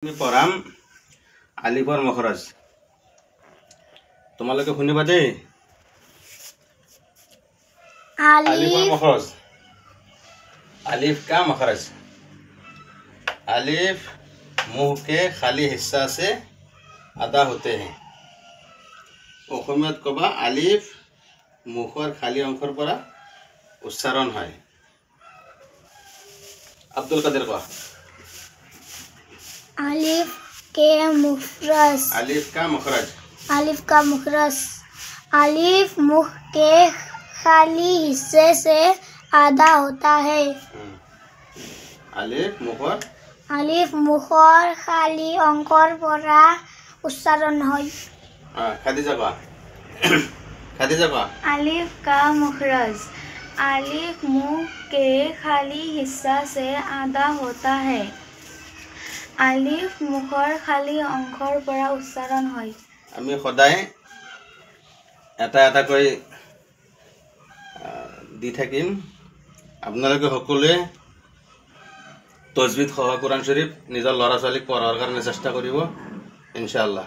আমি পঢ়াম আলিফৰ মখৰাজ। তোমালোকে শুনিবা দেই। আলিফৰ মখৰাজ। अलिफ का मखरज। अलिफ मुंह के खाली हिस्सा से अदा होते हैं। অসমীয়াত কবা আলিফ মুখৰ খালি অংশৰ পৰা উচ্চাৰণ হয়। আব্দুল কাদেৰ কোৱা। अलिफ के मुखरज। अलिफ का मखरज। अलिफ का मुखरज। अलिफ मुख के खाली हिस्से से आधा होता है। अलिफ मुखर खाली अंकर परा उच्चारण হয়। खादिजा কোৱা। खादिजा কোৱা। अलिफ का मुखरज। अलिफ मुंह के खाली हिस्सा से आधा होता है। अलिफ मुखर खाली अंकर परा उच्चारण হয়। আমি সদায় এটা এটা কৈ দি থাকিম। আপোনালোকে সকলোৱে তজবিদ সহ কোৰআন শৰীফ নিজৰ ল'ৰা ছোৱালীক পঢ়াৰ কাৰণে চেষ্টা কৰিব ইনশাআল্লাহ।